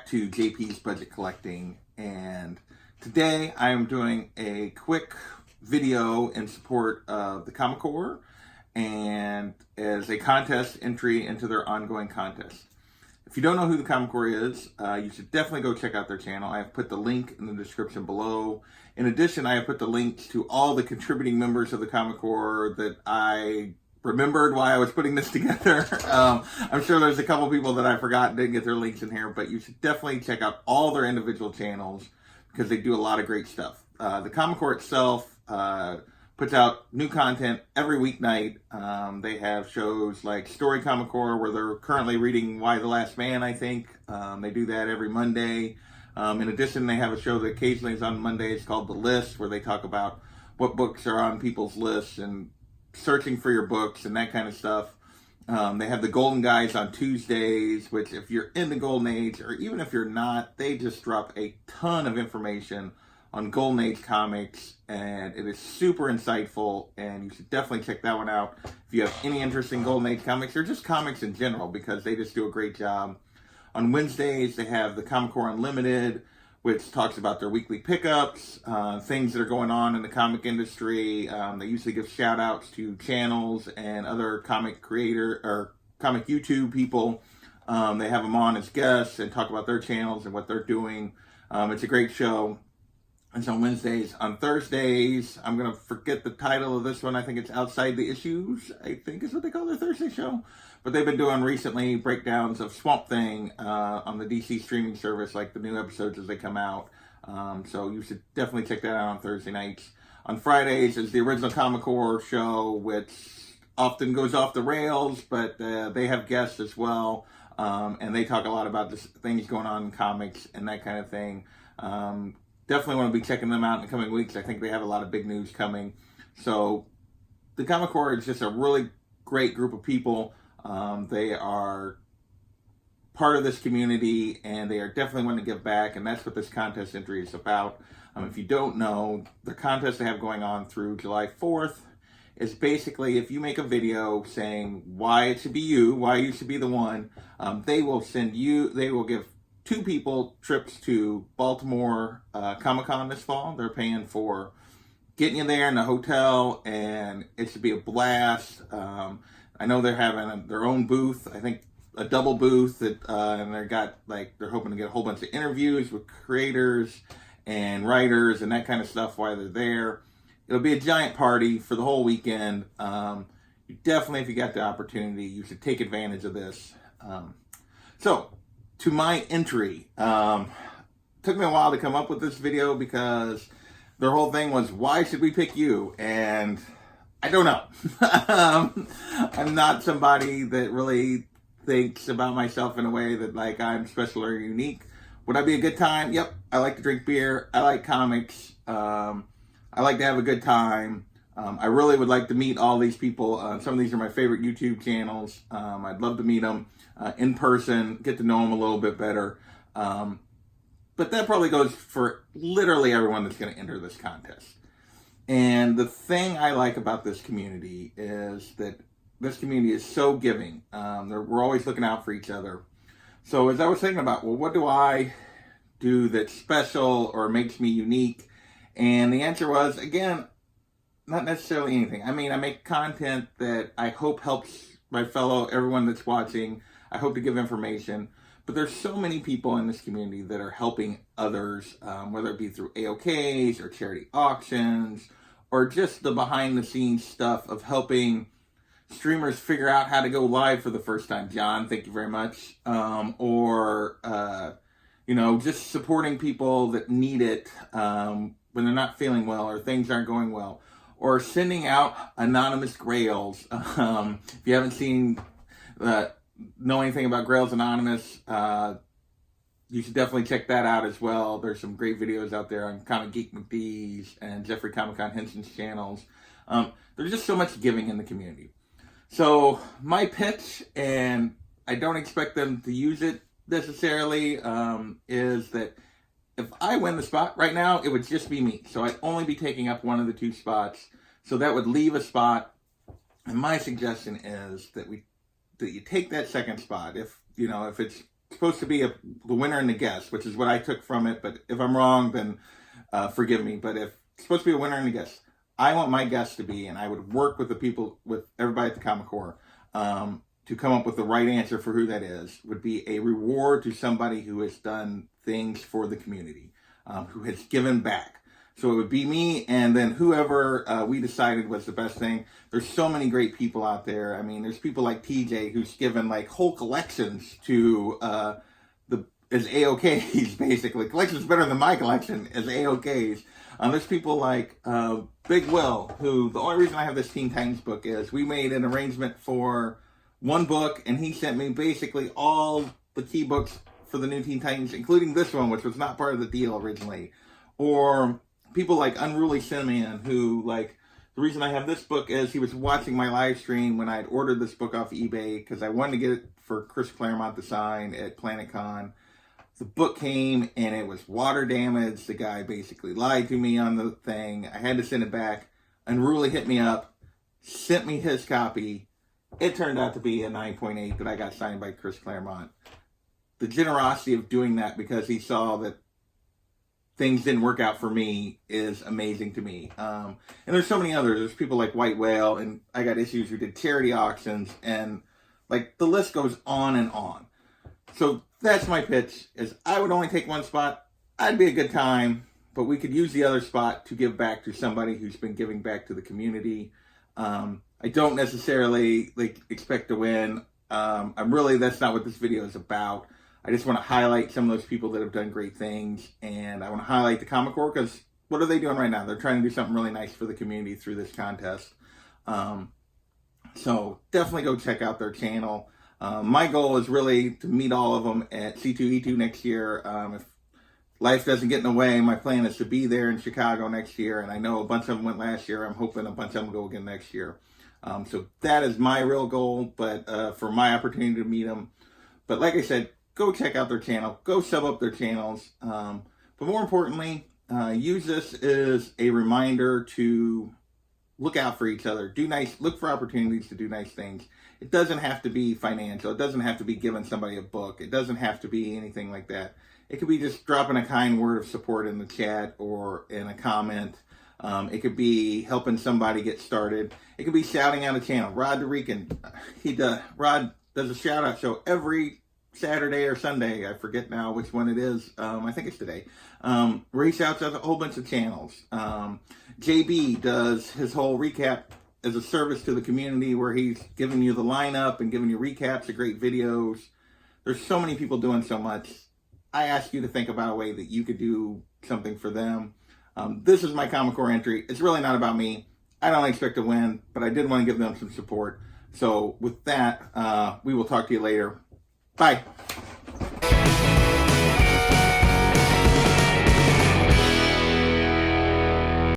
to JP's Budget Collecting, and today I am doing a quick video in support of the Comic Corp and as a contest entry into their ongoing contest. If you don't know who the Comic Corp is, you should definitely go check out their channel. I have put the link in the description below. In addition, I have put the links to all the contributing members of the Comic Corp that I remembered while I was putting this together. I'm sure there's a couple people that I forgot and didn't get their links in here, but you should definitely check out all their individual channels because they do a lot of great stuff. The Comic Corp itself puts out new content every weeknight. They have shows like Story Comic Corp where they're currently reading Y the Last Man, I think. They do that every Monday. In addition, they have a show that occasionally is on Mondays called The List, where they talk about what books are on people's lists and searching for your books and that kind of stuff. They have the Golden Guys on Tuesdays, which if you're in the Golden Age, or even if you're not, they just drop a ton of information on Golden Age comics, and it is super insightful, and you should definitely check that one out if you have any interest in Golden Age comics, or just comics in general, because they just do a great job. On Wednesdays, they have the Comic Corp Unlimited, which talks about their weekly pickups, things that are going on in the comic industry. They usually give shout outs to channels and other comic creator or comic YouTube people. They have them on as guests and talk about their channels and what they're doing. It's a great show. It's on Wednesdays. On Thursdays, I'm going to forget the title of this one. I think it's Outside the Issues, I think is what they call their Thursday show. But they've been doing recently breakdowns of Swamp Thing on the DC streaming service, like the new episodes as they come out. So you should definitely check that out on Thursday nights. On Fridays is the original Comic Corp show, which often goes off the rails, but they have guests as well. And they talk a lot about the things going on in comics and that kind of thing. Definitely want to be checking them out in the coming weeks. I think they have a lot of big news coming. So the Comic Corp is just a really great group of people. They are part of this community, and they are definitely wanting to give back, and that's what this contest entry is about. If you don't know, the contest they have going on through July 4th is basically if you make a video saying why it should be you, why you should be the one, they will give 2 people trips to Baltimore Comic-Con this fall. They're paying for getting you there in the hotel, and it should be a blast. I know they're having their own booth, I think a double booth, that, and they're hoping to get a whole bunch of interviews with creators and writers and that kind of stuff while they're there. It'll be a giant party for the whole weekend. You definitely, if you got the opportunity, you should take advantage of this. So, to my entry, took me a while to come up with this video because their whole thing was, why should we pick you? And I don't know. I'm not somebody that really thinks about myself in a way that like I'm special or unique. Would I be a good time? Yep. I like to drink beer. I like comics. I like to have a good time. I really would like to meet all these people. Some of these are my favorite YouTube channels. I'd love to meet them in person, get to know them a little bit better. But that probably goes for literally everyone that's going to enter this contest. And the thing I like about this community is that this community is so giving. We're always looking out for each other. So as I was thinking about, well, what do I do that's special or makes me unique? And the answer was, again, not necessarily anything. I mean, I make content that I hope helps everyone that's watching. I hope to give information. But there's so many people in this community that are helping others, whether it be through AOKs or charity auctions, or just the behind-the-scenes stuff of helping streamers figure out how to go live for the first time. John, thank you very much. Just supporting people that need it when they're not feeling well or things aren't going well. Or sending out anonymous grails. If you haven't know anything about Grails Anonymous, you should definitely check that out as well. There's some great videos out there on Comic Geek McDee's and Jeffrey Comic-Con Henson's channels. There's just so much giving in the community. So my pitch, and I don't expect them to use it necessarily, is that if I win the spot right now, it would just be me. So I'd only be taking up one of the 2 spots. So that would leave a spot. And my suggestion is that you take that second spot. If it's supposed to be the winner and the guest, which is what I took from it. But if I'm wrong, then forgive me. But if it's supposed to be a winner and a guest, I want my guests to be, and I would work with the people, with everybody at the Comic Corp, to come up with the right answer for who that is, would be a reward to somebody who has done things for the community, who has given back. So it would be me, and then whoever we decided was the best thing. There's so many great people out there. I mean, there's people like TJ who's given like whole collections to as AOKs, basically. Collections better than my collection as AOKs. There's people like Big Will, who the only reason I have this Teen Titans book is we made an arrangement for one book, and he sent me basically all the key books for the new Teen Titans, including this one, which was not part of the deal originally. Or people like Unruly Simeon, who, like, the reason I have this book is he was watching my live stream when I had ordered this book off eBay because I wanted to get it for Chris Claremont to sign at PlanetCon. The book came and it was water damaged. The guy basically lied to me on the thing. I had to send it back. Unruly hit me up, sent me his copy. It turned out to be a 9.8 that I got signed by Chris Claremont. The generosity of doing that because he saw that things didn't work out for me is amazing to me. And there's so many others. There's people like White Whale, and I got issues who did charity auctions, and like the list goes on and on. So that's my pitch, is I would only take one spot. I'd be a good time, but we could use the other spot to give back to somebody who's been giving back to the community. I don't necessarily expect to win. That's not what this video is about. I just want to highlight some of those people that have done great things, and I want to highlight the Comic Corp because what are they doing right now? They're trying to do something really nice for the community through this contest. So definitely go check out their channel. My goal is really to meet all of them at C2E2 next year. If life doesn't get in the way, my plan is to be there in Chicago next year, and I know a bunch of them went last year. I'm hoping a bunch of them go again next year. So that is my real goal, but for my opportunity to meet them. But like I said, go check out their channel. Go sub up their channels. But more importantly, use this as a reminder to look out for each other. Look for opportunities to do nice things. It doesn't have to be financial. It doesn't have to be giving somebody a book. It doesn't have to be anything like that. It could be just dropping a kind word of support in the chat or in a comment. It could be helping somebody get started. It could be shouting out a channel. Rod DeRecan, Rod does a shout out show every Saturday or Sunday, I forget now which one it is, I think it's today, where he shouts out a whole bunch of channels. JB does his whole recap as a service to the community where he's giving you the lineup and giving you recaps of great videos. There's so many people doing so much. I ask you to think about a way that you could do something for them. This is my Comic Corp entry. It's really not about me. I don't expect to win, but I did want to give them some support. So with that, we will talk to you later. Bye.